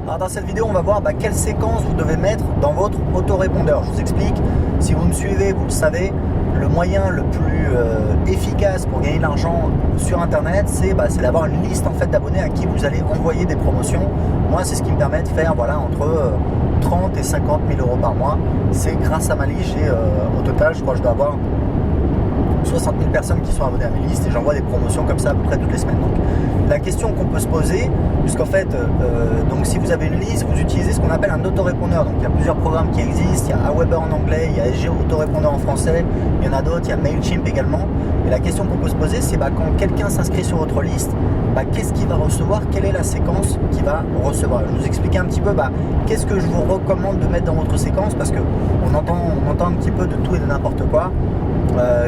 Alors dans cette vidéo, on va voir quelle séquence vous devez mettre dans votre autorépondeur. Je vous explique, si vous me suivez, vous le savez, le moyen le plus efficace pour gagner de l'argent sur Internet, c'est d'avoir une liste en fait, d'abonnés à qui vous allez envoyer des promotions. Moi, c'est ce qui me permet de faire entre 30 et 50 000 euros par mois. C'est grâce à ma liste, au total, je crois que je dois avoir 60 000 personnes qui sont abonnées à mes listes et j'envoie des promotions comme ça à peu près toutes les semaines. Donc, la question qu'on peut se poser, puisqu'en fait, donc si vous avez une liste, vous utilisez ce qu'on appelle un autorépondeur. Donc il y a plusieurs programmes qui existent, il y a Aweber en anglais, il y a SG Autorépondeur en français, il y en a d'autres, il y a Mailchimp également. Et la question qu'on peut se poser, c'est quand quelqu'un s'inscrit sur votre liste, qu'est-ce qu'il va recevoir, quelle est la séquence qu'il va recevoir. Je vais vous expliquer un petit peu qu'est-ce que je vous recommande de mettre dans votre séquence, parce qu'on entend un petit peu de tout et de n'importe quoi.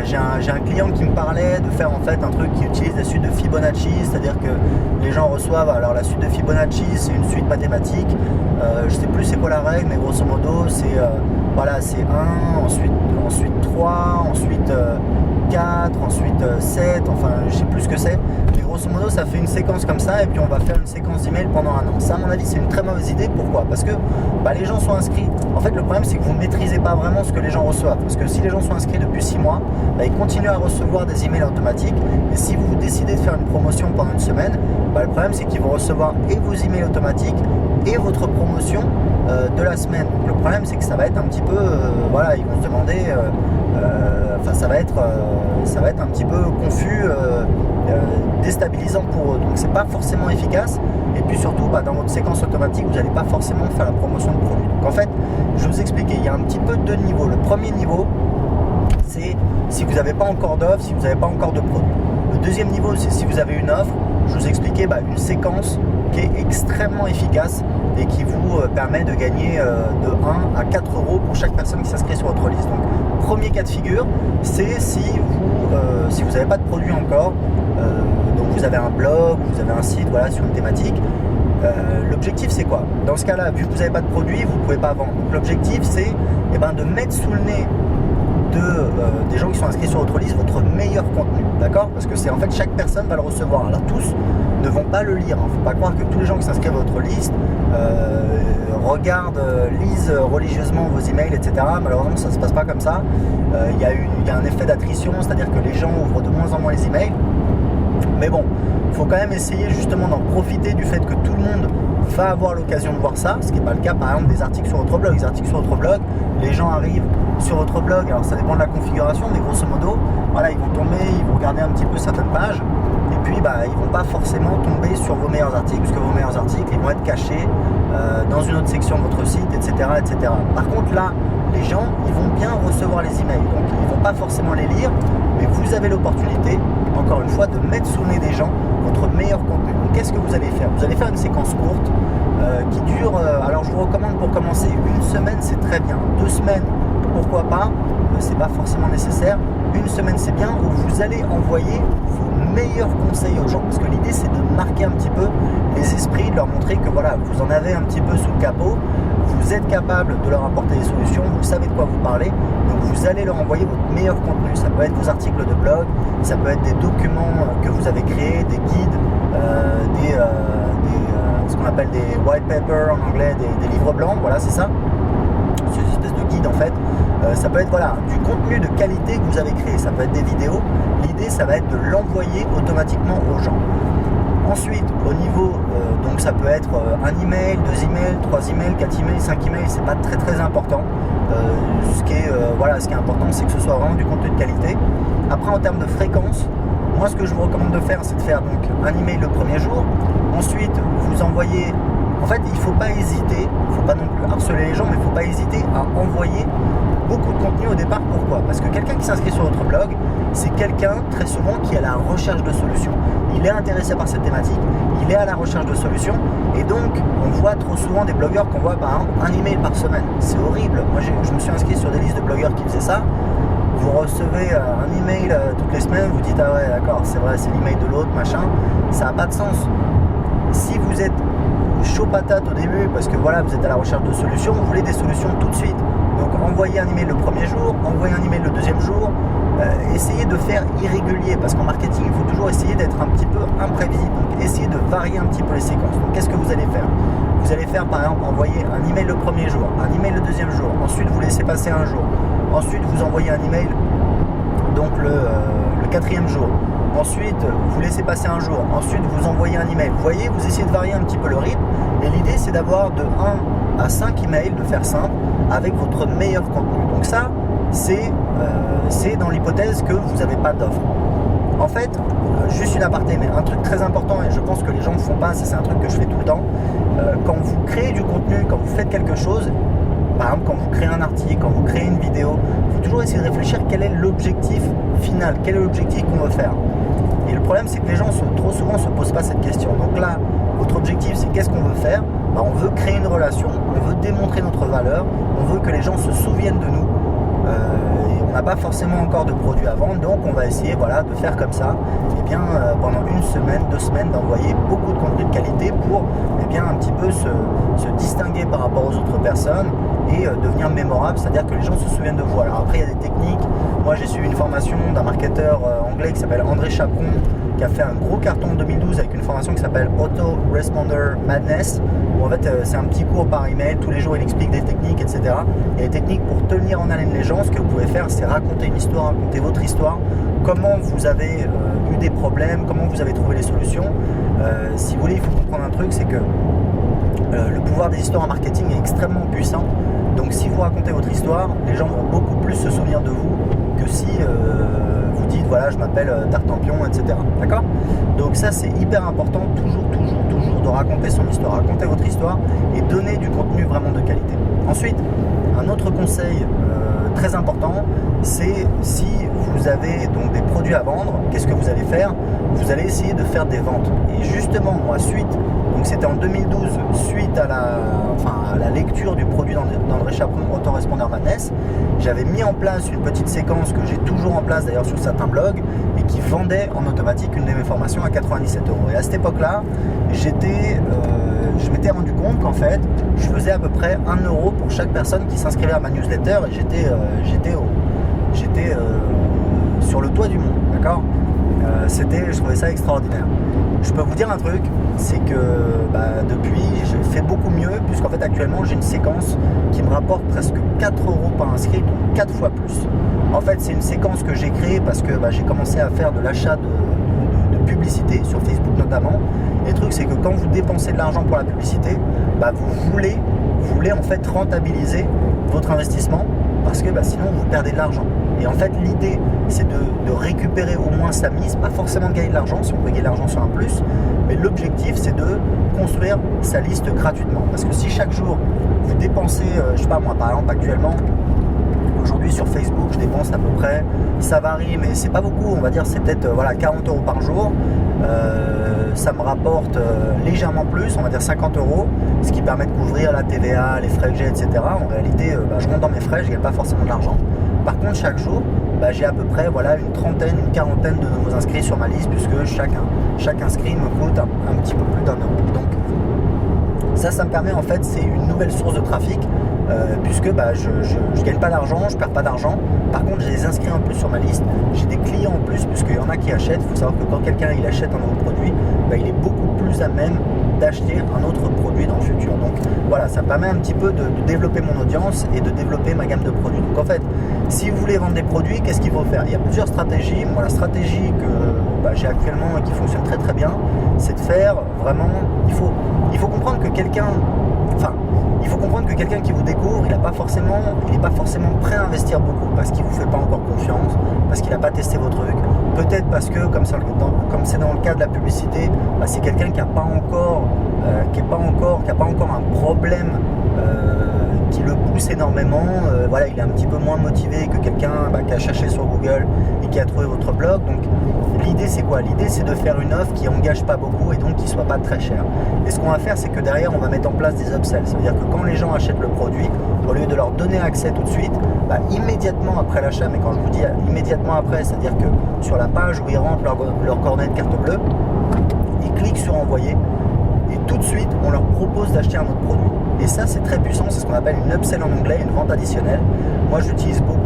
J'ai un client qui me parlait de faire en fait un truc qui utilise la suite de Fibonacci, c'est-à-dire que les gens reçoivent, alors la suite de Fibonacci c'est une suite mathématique, je sais plus c'est quoi la règle, mais grosso modo c'est c'est 1, ensuite 3, ensuite 4, ensuite 7, enfin je sais plus ce que c'est, mais grosso modo ça fait une séquence comme ça et puis on va faire une séquence d'email pendant un an. Ça à mon avis c'est une très mauvaise idée. Pourquoi? Parce que les gens sont inscrits. En fait le problème c'est que vous ne maîtrisez pas vraiment ce que les gens reçoivent, parce que si les gens sont inscrits depuis 6 mois, ils continuent à recevoir des emails automatiques, et si vous décidez de faire une promotion pendant une semaine, le problème c'est qu'ils vont recevoir et vos emails automatiques et votre promotion de la semaine. Donc, le problème c'est que ça va être un petit peu ils vont se demander ça va être un petit peu confus, déstabilisant pour eux, donc c'est pas forcément efficace. Et puis surtout dans votre séquence automatique vous n'allez pas forcément faire la promotion de produit. Donc en fait je vais vous expliquer, il y a un petit peu deux niveaux. Le premier niveau c'est si vous n'avez pas encore d'offre, si vous n'avez pas encore de produit. Le deuxième niveau c'est si vous avez une offre. Je vous expliquais une séquence qui est extrêmement efficace et qui vous permet de gagner de 1 à 4 euros pour chaque personne qui s'inscrit sur votre liste. Donc premier cas de figure, c'est si vous n'avez pas de produit encore, donc vous avez un blog, vous avez un site sur une thématique. L'objectif c'est quoi? Dans ce cas-là, vu que vous n'avez pas de produit, vous ne pouvez pas vendre. Donc l'objectif c'est de mettre sous le nez des gens qui sont inscrits sur votre liste votre meilleur contenu, d'accord? Parce que c'est en fait chaque personne va le recevoir. Alors tous ne vont pas le lire, faut pas croire que tous les gens qui s'inscrivent à votre liste lisent religieusement vos emails, etc. Malheureusement ça se passe pas comme ça. Il y a un effet d'attrition, c'est-à-dire que les gens ouvrent de moins en moins les emails. Mais bon, il faut quand même essayer justement d'en profiter du fait que tout le monde va avoir l'occasion de voir ça, ce qui n'est pas le cas par exemple des articles sur votre blog. Les articles sur votre blog, les gens arrivent sur votre blog, alors ça dépend de la configuration, mais grosso modo, ils vont tomber, ils vont regarder un petit peu certaines pages, et puis ils vont pas forcément tomber sur vos meilleurs articles, puisque vos meilleurs articles ils vont être cachés dans une autre section de votre site, etc., etc. Par contre là, les gens ils vont bien recevoir les emails, donc ils vont pas forcément les lire, mais vous avez l'opportunité, encore une fois, de mettre sous le nez des gens votre meilleur contenu. Donc qu'est-ce que vous allez faire? Vous allez faire une séquence courte qui dure, alors je vous recommande pour commencer, une semaine c'est très bien, 2 semaines pourquoi pas, c'est pas forcément nécessaire, une semaine c'est bien, où vous allez envoyer vos meilleurs conseils aux gens, parce que l'idée c'est de marquer un petit peu les esprits, de leur montrer que vous en avez un petit peu sous le capot, vous êtes capable de leur apporter des solutions, vous savez de quoi vous parlez, donc vous allez leur envoyer votre meilleur contenu. Ça peut être vos articles de blog, ça peut être des documents que vous avez créés, des guides, ce qu'on appelle des white papers en anglais, des livres blancs, c'est ça. C'est une espèce de guide en fait. Ça peut être du contenu de qualité que vous avez créé, ça peut être des vidéos. L'idée ça va être de l'envoyer automatiquement aux gens. Ensuite au niveau, donc ça peut être un email, 2 emails, 3 emails, 4 emails, 5 emails, c'est pas très très important. Ce qui est important c'est que ce soit vraiment du contenu de qualité. Après en termes de fréquence, moi ce que je vous recommande de faire c'est de faire donc un email le premier jour. Ensuite vous envoyez, en fait il ne faut pas hésiter, il ne faut pas non plus harceler les gens, mais il ne faut pas hésiter à envoyer beaucoup de contenu au départ. Pourquoi? Parce que quelqu'un qui s'inscrit sur votre blog, c'est quelqu'un très souvent qui est à la recherche de solutions. Il est intéressé par cette thématique, il est à la recherche de solutions, et donc on voit trop souvent des blogueurs qu'on voit un email par semaine. C'est horrible. Moi je me suis inscrit sur des listes de blogueurs qui faisaient ça. Vous recevez un email toutes les semaines, vous dites ah ouais d'accord, c'est vrai, c'est l'email de l'autre, machin, ça n'a pas de sens. Si vous êtes chaud patate au début parce que vous êtes à la recherche de solutions, vous voulez des solutions tout de suite, donc envoyez un email le premier jour, envoyez un email le deuxième jour, essayez de faire irrégulier, parce qu'en marketing il faut toujours essayer d'être un petit peu imprévisible, donc essayez de varier un petit peu les séquences. Donc qu'est-ce que vous allez faire? vous allez faire par exemple envoyer un email le premier jour, un email le deuxième jour, ensuite vous laissez passer un jour, ensuite vous envoyez un email donc le quatrième jour, ensuite vous laissez passer un jour, ensuite vous envoyez un email. Vous voyez, vous essayez de varier un petit peu le rythme et l'idée c'est d'avoir de 1 à 5 emails, de faire simple, avec votre meilleur contenu. Donc ça, c'est dans l'hypothèse que vous n'avez pas d'offre. En fait, juste une aparté, mais un truc très important, et je pense que les gens ne font pas, c'est un truc que je fais tout le temps, quand vous créez du contenu, quand vous faites quelque chose, par exemple quand vous créez un article, quand vous créez une vidéo, il faut toujours essayer de réfléchir quel est l'objectif final, quel est l'objectif qu'on veut faire. Et le problème, c'est que les gens trop souvent ne se posent pas cette question. Donc là, votre objectif, c'est qu'est-ce qu'on veut faire? On veut créer une relation, on veut démontrer notre valeur, on veut que les gens se souviennent de nous. Et on n'a pas forcément encore de produits à vendre, donc on va essayer de faire comme ça, pendant une semaine, 2 semaines, d'envoyer beaucoup de contenu de qualité pour un petit peu se distinguer par rapport aux autres personnes et devenir mémorable, c'est-à-dire que les gens se souviennent de vous. Alors après, il y a des techniques. Moi, j'ai suivi une formation d'un marketeur anglais qui s'appelle André Chaperon, qui a fait un gros carton en 2012 avec une formation qui s'appelle Auto-Responder Madness, où en fait c'est un petit cours par email, tous les jours il explique des techniques, etc. Et les techniques pour tenir en haleine les gens, ce que vous pouvez faire, c'est raconter une histoire, raconter votre histoire, comment vous avez eu des problèmes, comment vous avez trouvé les solutions. Si vous voulez, il faut comprendre un truc, c'est que le pouvoir des histoires en marketing est extrêmement puissant. Donc si vous racontez votre histoire, les gens vont beaucoup plus se souvenir de vous que si vous dites voilà, je m'appelle Tartampion, etc. D'accord? Donc ça, c'est hyper important, toujours de raconter son histoire, raconter votre histoire et donner du contenu vraiment de qualité. Ensuite, un autre conseil très important, c'est si vous avez donc des produits à vendre, qu'est-ce que vous allez faire? Vous allez essayer de faire des ventes. Et justement, moi, donc c'était en 2012, suite à la lecture du produit d'André Chaperon, Autorespondeur Madness, j'avais mis en place une petite séquence que j'ai toujours en place d'ailleurs sur certains blogs et qui vendait en automatique une de mes formations à 97 €. Et à cette époque-là, je m'étais rendu compte qu'en fait, je faisais à peu près 1 € pour chaque personne qui s'inscrivait à ma newsletter et j'étais sur le toit du monde, d'accord? Je trouvais ça extraordinaire. Je peux vous dire un truc, c'est que depuis, j'ai fait beaucoup mieux, puisqu'en fait actuellement j'ai une séquence qui me rapporte presque 4 € par inscrit, donc 4 fois plus. En fait, c'est une séquence que j'ai créée parce que j'ai commencé à faire de l'achat de publicité sur Facebook notamment. Et le truc, c'est que quand vous dépensez de l'argent pour la publicité, vous voulez en fait rentabiliser votre investissement, parce que sinon vous perdez de l'argent. Et en fait, l'idée, c'est de récupérer au moins sa mise, pas forcément de gagner de l'argent, si on peut gagner de l'argent sur un plus, mais l'objectif, c'est de construire sa liste gratuitement. Parce que si chaque jour, vous dépensez, je sais pas moi, par exemple, actuellement, aujourd'hui sur Facebook, je dépense à peu près, ça varie, mais c'est pas beaucoup, on va dire, c'est peut-être 40 € par jour. Ça me rapporte légèrement plus, on va dire 50 €, ce qui permet de couvrir la TVA, les frais que j'ai, etc. En réalité, je rentre dans mes frais, je gagne pas forcément de l'argent. Par contre, chaque jour, j'ai à peu près une trentaine, une quarantaine de nouveaux inscrits sur ma liste, puisque chaque inscrit me coûte un petit peu plus d'1 €. Donc ça me permet, en fait, c'est une nouvelle source de trafic, puisque je gagne pas d'argent, je perds pas d'argent. Par contre, j'ai des inscrits en plus sur ma liste, j'ai des clients en plus, puisqu'il y en a qui achètent. Il faut savoir que quand quelqu'un il achète un nouveau produit, il est beaucoup plus à même d'acheter un autre produit dans le futur. Donc voilà, ça me permet un petit peu de développer mon audience et de développer ma gamme de produits. Donc en fait, si vous voulez vendre des produits, qu'est-ce qu'il faut faire? Il y a plusieurs stratégies. Moi, la stratégie que j'ai actuellement et qui fonctionne très très bien, c'est de faire vraiment, il faut comprendre que quelqu'un qui vous découvre, il n'est pas forcément prêt à investir beaucoup, parce qu'il ne vous fait pas encore confiance, parce qu'il n'a pas testé vos trucs, peut-être parce que, comme c'est dans le cas de la publicité, c'est quelqu'un qui n'a pas encore un problème qui le pousse énormément, il est un petit peu moins motivé que quelqu'un qui a cherché sur Google et qui a trouvé votre blog. Donc l'idée, c'est quoi? L'idée, c'est de faire une offre qui engage pas beaucoup et donc qui soit pas très chère. Et ce qu'on va faire, c'est que derrière, on va mettre en place des upsells. Ça veut dire que quand les gens achètent le produit, au lieu de leur donner accès tout de suite, immédiatement après l'achat, mais quand je vous dis immédiatement après, c'est-à-dire que sur la page où ils rentrent leur coordonnées de carte bleue, ils cliquent sur envoyer et tout de suite, on leur propose d'acheter un autre produit. Et ça, c'est très puissant, c'est ce qu'on appelle une upsell en anglais, une vente additionnelle. Moi, j'utilise beaucoup.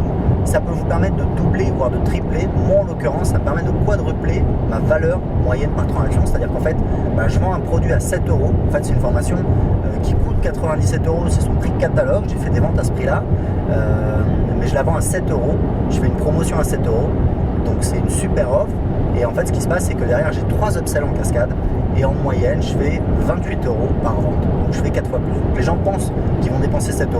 Ça peut vous permettre de doubler, voire de tripler. Moi, en l'occurrence, ça me permet de quadrupler ma valeur moyenne par transaction. C'est-à-dire qu'en fait, je vends un produit à 7 €. En fait, c'est une formation qui 97 €, c'est son prix catalogue. J'ai fait des ventes à ce prix-là, mais je la vends à 7 €. Je fais une promotion à 7 €, donc c'est une super offre. Et en fait, ce qui se passe, c'est que derrière, j'ai 3 upsells en cascade. Et en moyenne, je fais 28 € par vente. Donc je fais 4 fois plus. Donc les gens pensent qu'ils vont dépenser 7 €.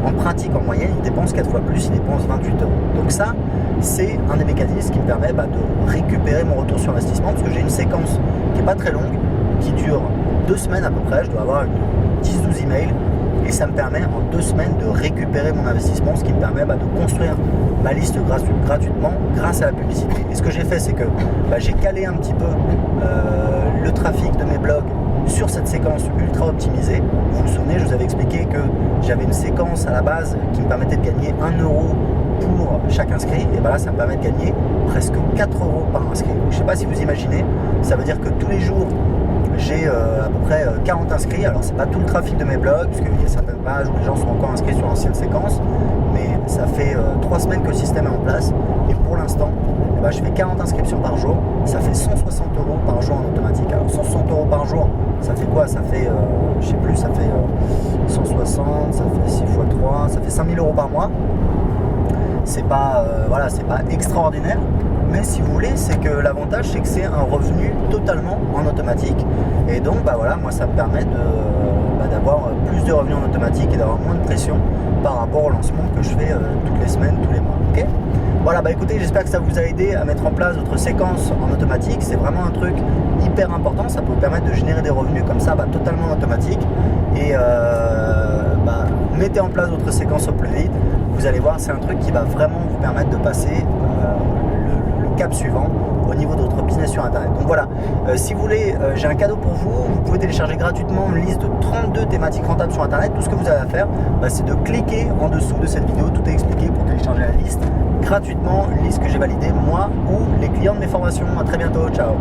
En pratique, en moyenne, ils dépensent 4 fois plus, ils dépensent 28 €. Donc ça, c'est un des mécanismes qui me permet de récupérer mon retour sur investissement, parce que j'ai une séquence qui n'est pas très longue, qui dure 2 semaines à peu près. Je dois avoir 10-12 emails. Et ça me permet en 2 semaines de récupérer mon investissement, ce qui me permet de construire ma liste gratuitement grâce à la publicité. Et ce que j'ai fait, c'est que j'ai calé un petit peu le trafic de mes blogs sur cette séquence ultra optimisée. Vous vous souvenez, je vous avais expliqué que j'avais une séquence à la base qui me permettait de gagner 1 € pour chaque inscrit. Et là, ça me permet de gagner presque 4 € par inscrit. Je ne sais pas si vous imaginez, ça veut dire que tous les jours, j'ai à peu près 40 inscrits. Alors c'est pas tout le trafic de mes blogs, puisqu'il y a certaines pages où les gens sont encore inscrits sur l'ancienne séquence, mais ça fait 3 semaines que le système est en place, et pour l'instant je fais 40 inscriptions par jour. Ça fait 160 € par jour en automatique. Alors 160 € par jour, ça fait quoi? Ça fait je sais plus, ça fait 160, ça fait 6 x 3, ça fait 5000 € par mois. C'est pas c'est pas extraordinaire, mais si vous voulez, c'est que l'avantage, c'est que c'est un revenu totalement en automatique. Et donc moi, ça me permet d'avoir plus de revenus en automatique et d'avoir moins de pression par rapport au lancement que je fais toutes les semaines, tous les mois. Ok, voilà, écoutez, j'espère que ça vous a aidé à mettre en place votre séquence en automatique. C'est vraiment un truc hyper important. Ça peut vous permettre de générer des revenus comme ça, totalement en automatique. Et mettez en place votre séquence au plus vite. Vous allez voir, c'est un truc qui va vraiment vous permettre de passer le cap suivant au niveau de votre business sur internet. Donc voilà, si vous voulez, j'ai un cadeau pour vous. Vous pouvez télécharger gratuitement une liste de 32 thématiques rentables sur internet. Tout ce que vous avez à faire, c'est de cliquer en dessous de cette vidéo. Tout est expliqué pour télécharger la liste gratuitement, une liste que j'ai validée moi ou les clients de mes formations. À très bientôt, ciao.